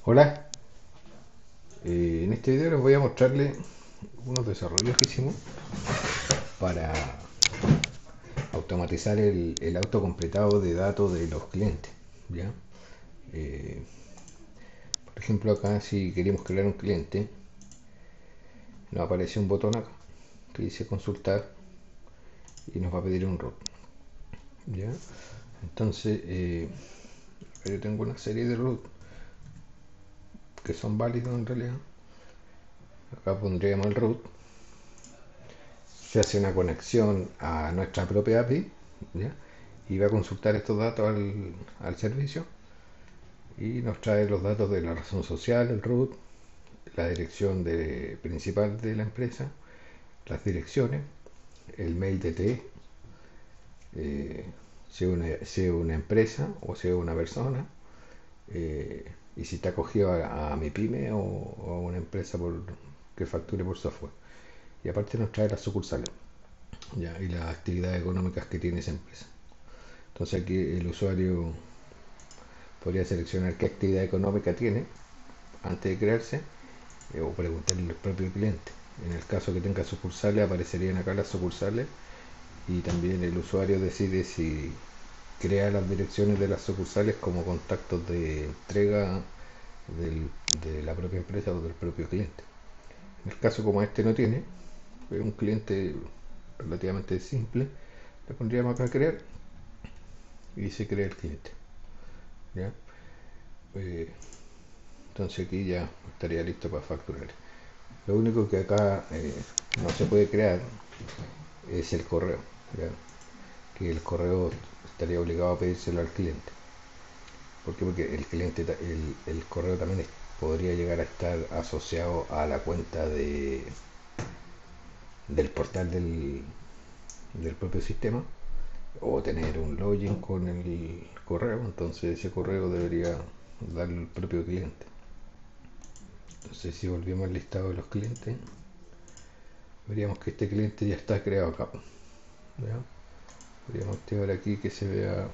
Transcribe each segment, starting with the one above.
Hola, en este video les voy a mostrarles unos desarrollos que hicimos para automatizar el autocompletado de datos de los clientes. ¿Ya? Eh, por ejemplo, acá si queremos crear un cliente, nos aparece un botón acá que dice consultar y nos va a pedir un root. ¿Ya? Entonces, yo tengo una serie de root que son válidos en realidad. Acá pondríamos el root. Se hace una conexión a nuestra propia API, ¿ya? Y va a consultar estos datos al servicio y nos trae los datos de la razón social, el root, la dirección principal de la empresa, las direcciones, el mail DT, eh, si es una empresa o si es una persona, y si está acogido a mi pyme o a una empresa que facture por software. Y aparte nos trae las sucursales, ¿ya? Y las actividades económicas que tiene esa empresa. Entonces aquí el usuario podría seleccionar qué actividad económica tiene antes de crearse, o preguntarle al propio cliente. En el caso que tenga sucursales, aparecerían acá las sucursales y también el usuario decide si crea las direcciones de las sucursales como contactos de entrega de la propia empresa o del propio cliente. En el caso como este no tiene, es un cliente relativamente simple, le pondríamos acá a crear y se crea el cliente. ¿Ya? Eh, entonces aquí ya estaría listo para facturar. Lo único que acá no se puede crear es el correo, ¿ya? Que el correo estaría obligado a pedírselo al cliente. ¿Por qué? Porque el cliente, el correo también podría llegar a estar asociado a la cuenta del portal del propio sistema o tener un login con el correo. Entonces ese correo debería darle el propio cliente. Entonces si volvemos al listado de los clientes, veríamos que este cliente ya está creado acá, ¿ya? Podríamos activar aquí que se vea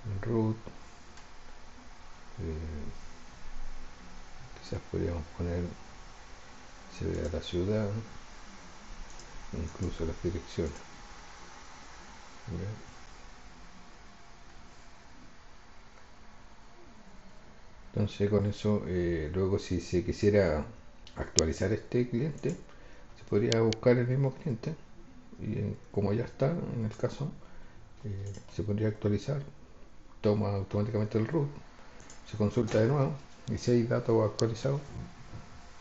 el root. Quizás podríamos poner se vea la ciudad, incluso las direcciones. ¿Ya? Entonces con eso, luego si se quisiera actualizar este cliente, se podría buscar el mismo cliente y como ya está en el caso, se podría actualizar, toma automáticamente el root, se consulta de nuevo y si hay datos actualizados,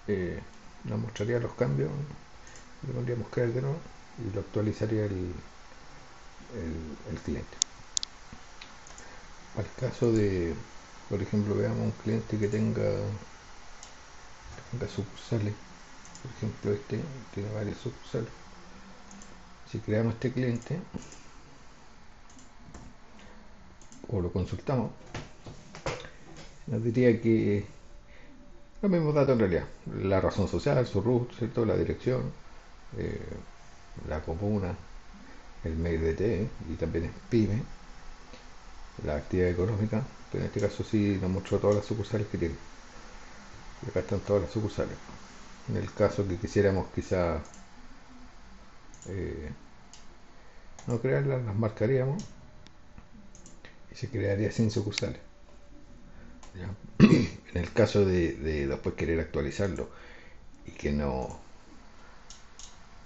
eh, nos mostraría los cambios, le pondríamos crear de nuevo y lo actualizaría el cliente. Al caso de, por ejemplo, veamos un cliente que tenga sucursales, por ejemplo este tiene varias sucursales. Si creamos este cliente o lo consultamos, nos diría que los mismos datos en realidad, la razón social, su root, ¿cierto? La dirección, eh, la comuna, el mail de T y también es PYME, la actividad económica, pero en este caso sí nos mostró todas las sucursales que tiene. Y acá están todas las sucursales. En el caso que quisiéramos quizá eh, no crearlas, las marcaríamos y se crearía sin sucursales. ¿Ya? En el caso de después querer actualizarlo y que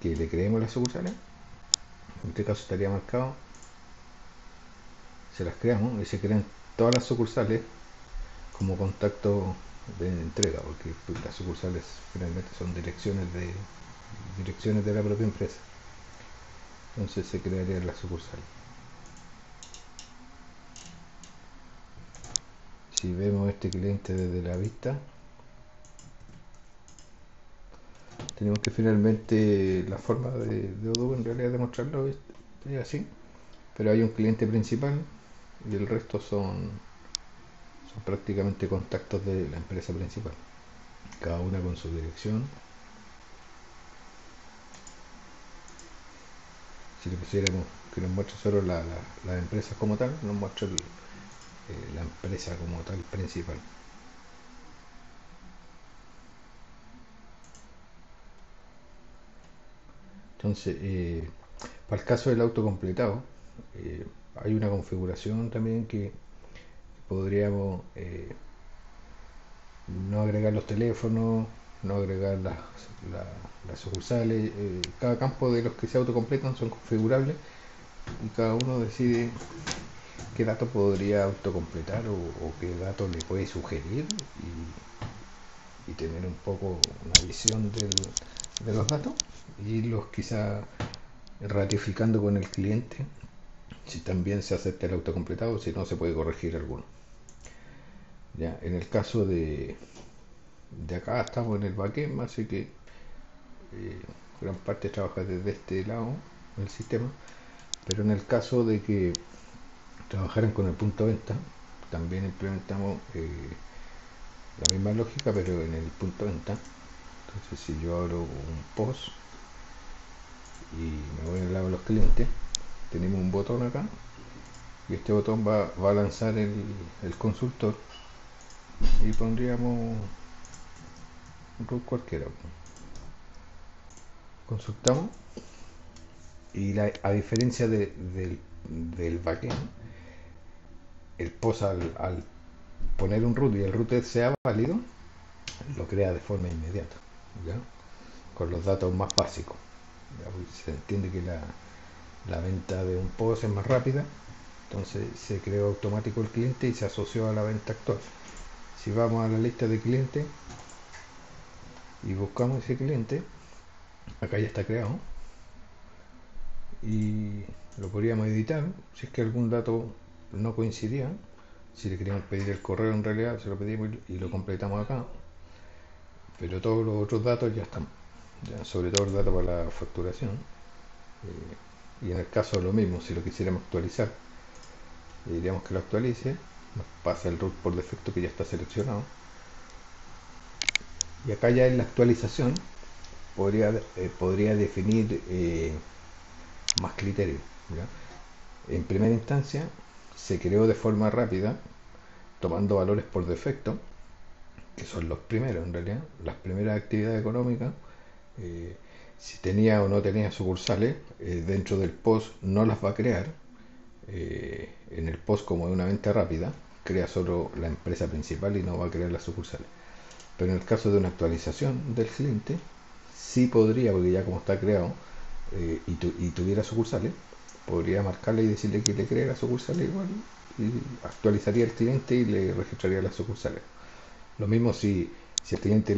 le creemos las sucursales, en este caso estaría marcado, se las creamos y se crean todas las sucursales como contacto de entrega, porque las sucursales finalmente son direcciones de la propia empresa. Entonces se crearían las sucursales. Si vemos este cliente desde la vista, tenemos que finalmente la forma de Odoo en realidad de mostrarlo es así, pero hay un cliente principal y el resto son prácticamente contactos de la empresa principal, cada una con su dirección. Si le pusiéramos que nos muestre solo las empresas como tal, nos muestra la empresa como tal principal. Entonces, para el caso del autocompletado, hay una configuración también que podríamos no agregar los teléfonos, no agregar las sucursales. Cada campo de los que se autocompletan son configurables y cada uno decide qué dato podría autocompletar o qué dato le puede sugerir y tener un poco una visión de los datos y los quizá ratificando con el cliente si también se acepta el autocompletado, si no se puede corregir alguno. Ya, en el caso de acá estamos en el backend, así que gran parte trabaja desde este lado del sistema, pero en el caso de que trabajaran con el punto de venta, también implementamos la misma lógica, pero en el punto de venta. Entonces, si yo abro un post y me voy al lado de los clientes, tenemos un botón acá y este botón va a lanzar el consultor y pondríamos un root cualquiera. Consultamos y a diferencia del backend, el post al poner un root y el root sea válido, lo crea de forma inmediata, ¿ya? Con los datos más básicos. ¿Ya? Pues se entiende que la venta de un post es más rápida, entonces se creó automático el cliente y se asoció a la venta actual. Si vamos a la lista de clientes y buscamos ese cliente, acá ya está creado y lo podríamos editar si es que algún dato no coincidía. Si le queríamos pedir el correo, en realidad se lo pedimos y lo completamos acá, pero todos los otros datos ya están, ya, sobre todo el dato para la facturación. Y en el caso lo mismo, si lo quisiéramos actualizar, le diríamos que lo actualice, nos pasa el root por defecto que ya está seleccionado y acá ya en la actualización podría definir más criterios, ¿ya? En primera instancia se creó de forma rápida tomando valores por defecto, que son los primeros en realidad, las primeras actividades económicas. eh, si tenía o no tenía sucursales, dentro del post no las va a crear. En el post, como es una venta rápida, crea solo la empresa principal y no va a crear las sucursales. Pero en el caso de una actualización del cliente, sí podría, porque ya como está creado y tuviera sucursales, podría marcarle y decirle que le cree las sucursales igual y actualizaría el cliente y le registraría las sucursales. Lo mismo si el cliente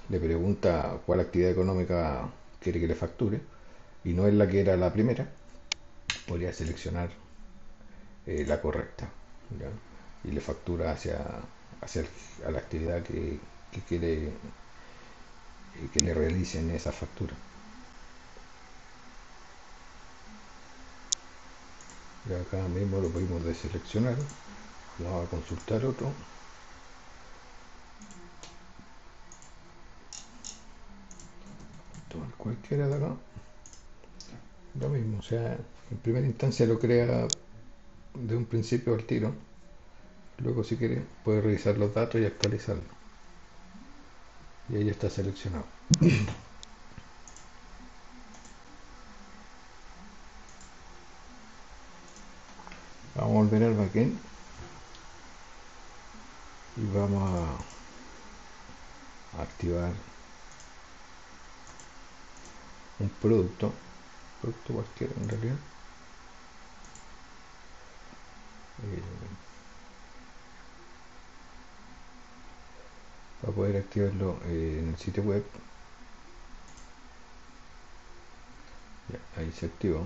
le pregunta cuál actividad económica quiere que le facture y no es la que era la primera, podría seleccionar la correcta, ¿ya? Y le factura a la actividad que quiere que le realicen esa factura. Y acá mismo lo podemos deseleccionar. Vamos a consultar otro. Tomar cualquiera de acá. Lo mismo, o sea, en primera instancia lo crea de un principio al tiro. Luego, si quiere, puede revisar los datos y actualizarlo. Y ahí está seleccionado. Vamos a volver al backend y vamos a activar un producto cualquiera en realidad. Para poder activarlo en el sitio web. Ya, ahí se activó.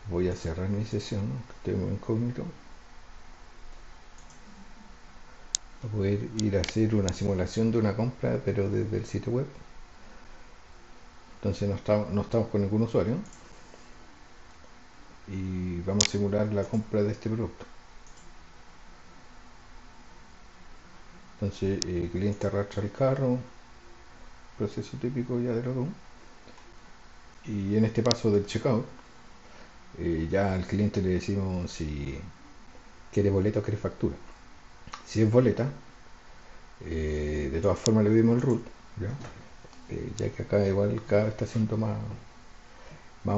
Voy a cerrar mi sesión, que estoy muy incógnito, para poder ir a hacer una simulación de una compra, pero desde el sitio web. Entonces no estamos con ningún usuario y vamos a simular la compra de este producto. Entonces el cliente arrastra el carro, proceso típico ya de lo RUM, y en este paso del checkout ya al cliente le decimos si quiere boleto o quiere factura. Si es boleta, de todas formas le pedimos el root, ¿ya? Ya que acá igual cada vez está siendo más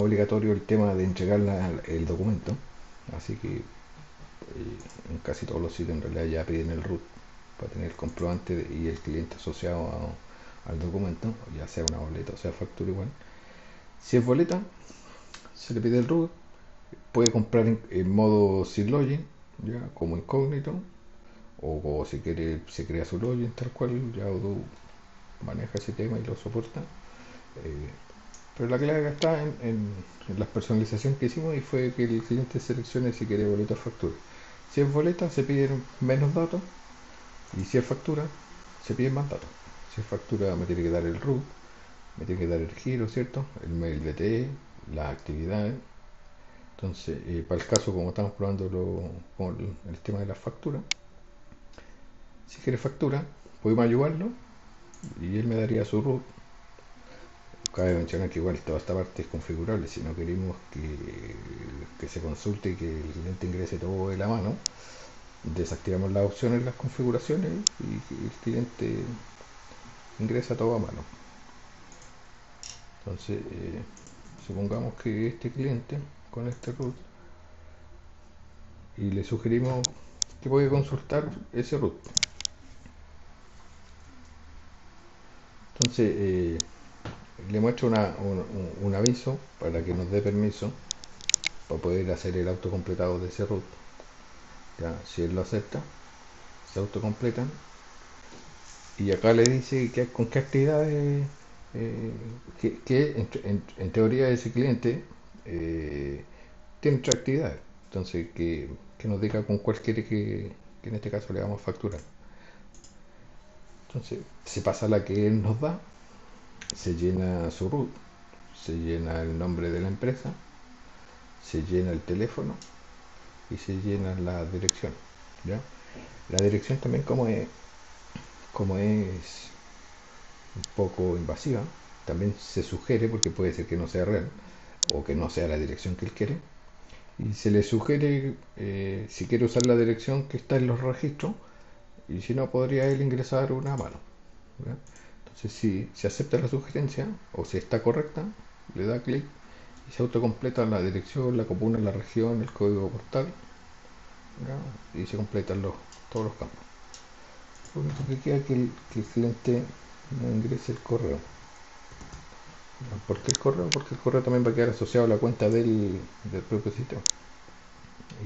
obligatorio el tema de entregar el documento, así que en casi todos los sitios en realidad ya piden el root para tener el comprobante y el cliente asociado al documento, ya sea una boleta o sea factura igual. Si es boleta, se le pide el root, puede comprar en modo sin login, ya como incógnito, o si quiere se crea su login tal cual, ya Odoo maneja ese tema y lo soporta. Eh, pero la clave está en la personalización que hicimos y fue que el cliente seleccione si quiere boleta o factura. Si es boleta se piden menos datos y si es factura se piden más datos. Si es factura me tiene que dar el root, me tiene que dar el giro, ¿cierto? El mail DTE, las actividades. Entonces, para el caso como estamos probando con el tema de las facturas, si quiere factura, podemos ayudarlo y él me daría su root. Cabe mencionar que igual toda esta parte es configurable, si no queremos que se consulte y que el cliente ingrese todo de la mano, desactivamos las opciones, las configuraciones y el cliente ingresa todo a mano. Entonces, supongamos que este cliente con este root y le sugerimos que puede consultar ese root. Entonces, le muestro un aviso para que nos dé permiso para poder hacer el autocompletado de ese root. Ya, si él lo acepta, se autocompletan y acá le dice con qué actividades, en teoría ese cliente tiene 3 actividades. Entonces, que nos diga con cuál quiere que en este caso le vamos a facturar. Entonces, se pasa la que él nos da, se llena su root, se llena el nombre de la empresa, se llena el teléfono y se llena la dirección. ¿Ya? La dirección también como es un poco invasiva, también se sugiere, porque puede ser que no sea real o que no sea la dirección que él quiere, y se le sugiere si quiere usar la dirección que está en los registros y si no podría él ingresar una mano. ¿Ya? Entonces si se acepta la sugerencia o si está correcta, le da clic y se autocompleta la dirección, la comuna, la región, el código postal, ¿ya? Y se completan todos los campos. Lo único que queda es que el cliente no ingrese el correo. ¿Por qué el correo? Porque el correo también va a quedar asociado a la cuenta del propio sistema.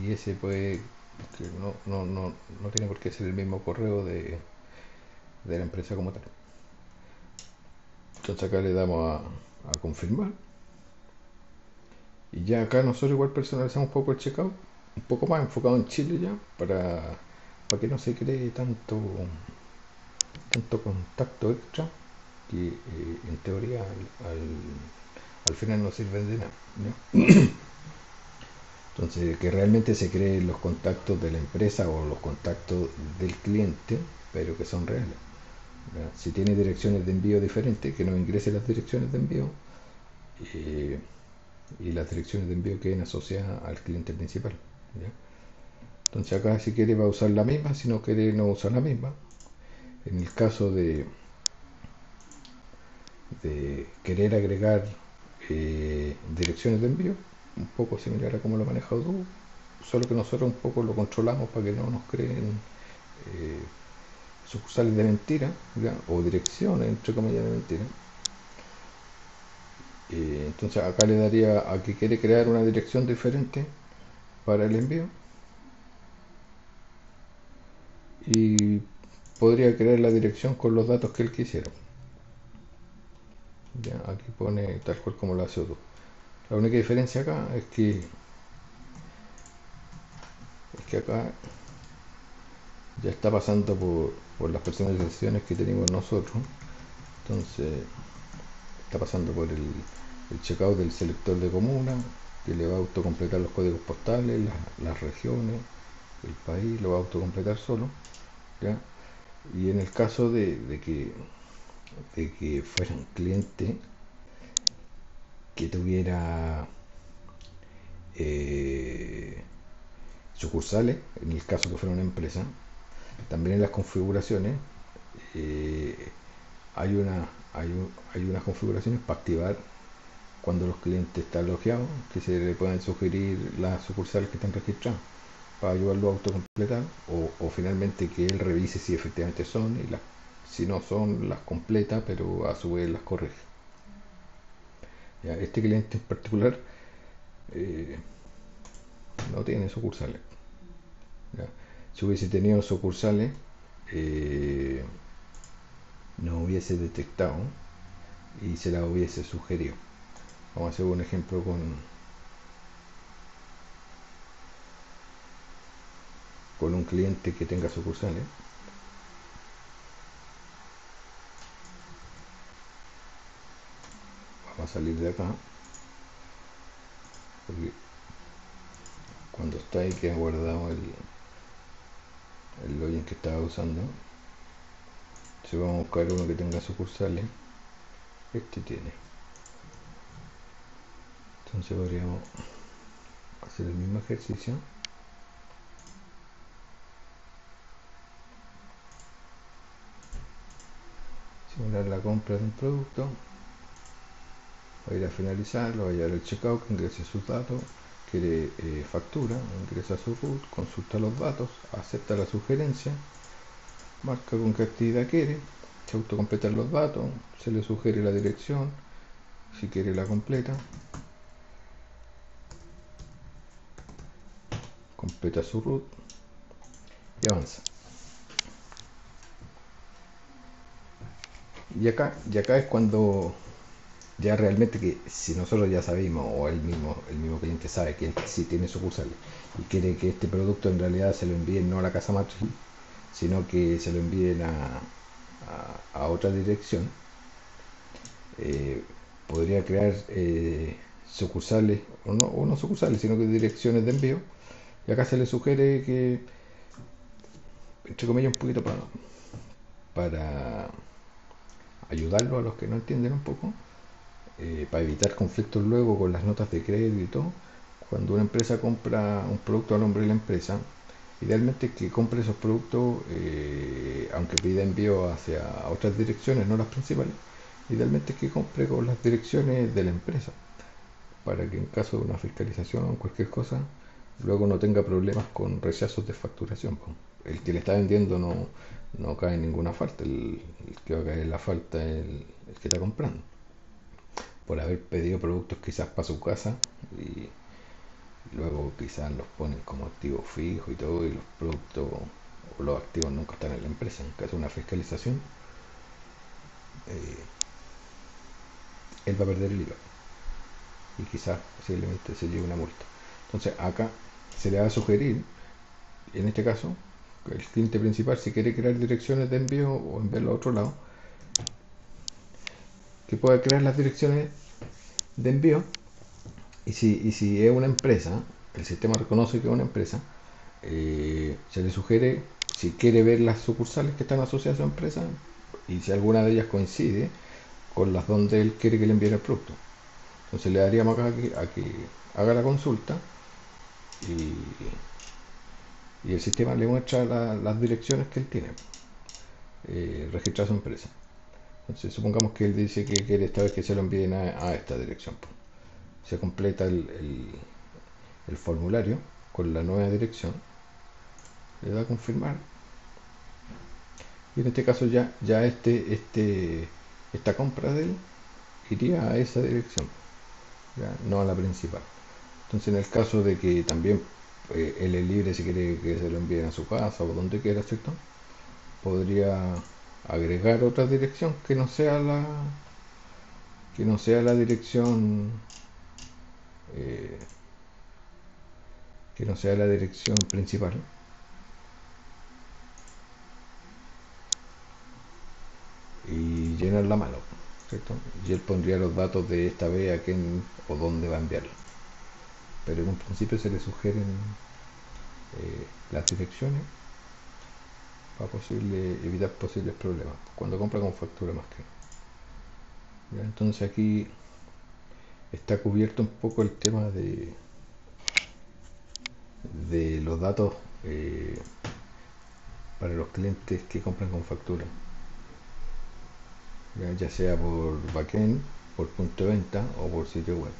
Y ese puede, que no tiene por qué ser el mismo correo de la empresa como tal. Entonces acá le damos a confirmar. Y ya acá nosotros igual personalizamos un poco el checkout, un poco más enfocado en Chile ya, para que no se cree tanto contacto extra que en teoría al final no sirven de nada, ¿no? Entonces, que realmente se creen los contactos de la empresa o los contactos del cliente, pero que son reales, ¿ya? Si tiene direcciones de envío diferentes, que no ingrese las direcciones de envío y las direcciones de envío queden asociadas al cliente principal, ¿ya? Entonces acá si quiere va a usar la misma, si no quiere no usa la misma. En el caso de querer agregar direcciones de envío, un poco similar a como lo maneja Odoo, solo que nosotros un poco lo controlamos para que no nos creen sucursales de mentira, ¿ya? O direcciones entre comillas de mentira. Entonces acá le daría a que quiere crear una dirección diferente para el envío y podría crear la dirección con los datos que él quisiera. Ya, aquí pone tal cual como lo hace Odoo. La única diferencia acá es que acá ya está pasando por las personalizaciones que tenemos nosotros. Entonces está pasando por el checkout del selector de comuna, que le va a autocompletar los códigos postales, las regiones, el país, lo va a autocompletar solo, ¿ya? Y en el caso de que fuera un cliente que tuviera sucursales, en el caso que fuera una empresa, también en las configuraciones hay unas configuraciones para activar cuando los clientes están logueados, que se le pueden sugerir las sucursales que están registradas para ayudarlo a autocompletar, o finalmente que él revise si efectivamente son, y si no son, las completa, pero a su vez las corrige. Ya, este cliente en particular no tiene sucursales. ¿Ya? Si hubiese tenido sucursales, no hubiese detectado y se la hubiese sugerido. Vamos a hacer un ejemplo con un cliente que tenga sucursales. Vamos a salir de acá, porque cuando está ahí queda guardado el login que estaba usando. Si vamos a buscar uno que tenga sucursales, este tiene. Entonces podríamos hacer el mismo ejercicio. Simular la compra de un producto. Va a ir a finalizarlo, va a ir al checkout, que ingrese sus datos, quiere factura, ingresa su root, consulta los datos, acepta la sugerencia, marca con qué actividad quiere, se autocompletan los datos, se le sugiere la dirección, si quiere la completa, completa su root y avanza. Y acá es cuando ya realmente, que si nosotros ya sabemos, o el mismo cliente sabe que sí tiene sucursales y quiere que este producto en realidad se lo envíen no a la casa matriz, sino que se lo envíen a otra dirección, podría crear sucursales, o no sucursales, sino que direcciones de envío. Y acá se le sugiere que, entre comillas, un poquito para ayudarlo a los que no entienden un poco, para evitar conflictos luego con las notas de crédito. Cuando una empresa compra un producto a nombre de la empresa, idealmente que compre esos productos, aunque pida envío hacia otras direcciones, no las principales, idealmente que compre con las direcciones de la empresa, para que en caso de una fiscalización o cualquier cosa, luego no tenga problemas con rechazos de facturación. El que le está vendiendo no cae en ninguna falta, el que va a caer en la falta es el que está comprando, por haber pedido productos quizás para su casa y luego quizás los ponen como activos fijos y todo, y los productos o los activos nunca están en la empresa. En caso de una fiscalización, él va a perder el IVA y quizás posiblemente se lleve una multa. Entonces acá se le va a sugerir, en este caso, el cliente principal, si quiere crear direcciones de envío o enviarlo a otro lado, que pueda crear las direcciones de envío. Y si es una empresa, el sistema reconoce que es una empresa, se le sugiere, si quiere ver las sucursales que están asociadas a su empresa, y si alguna de ellas coincide con las donde él quiere que le envíe el producto. Entonces le daríamos acá a que haga la consulta y el sistema le muestra las direcciones que él tiene registrada su empresa. Entonces supongamos que él dice que quiere esta vez que se lo envíen a esta dirección. Se completa el formulario con la nueva dirección, le da a confirmar, y en este caso ya esta compra de él iría a esa dirección, ya, no a la principal. Entonces en el caso de que también él es libre, si quiere que se lo envíen a su casa o donde quiera, ¿cierto?, podría agregar otra dirección que no sea la dirección que no sea la dirección principal, y llenar la mano, ¿cierto? Y él pondría los datos de esta vez a quién o dónde va a enviarlo. Pero en un principio se le sugieren las direcciones para evitar posibles problemas cuando compra con factura más que. ¿Ya? Entonces aquí está cubierto un poco el tema de los datos para los clientes que compran con factura, ya sea por backend, por punto de venta o por sitio web.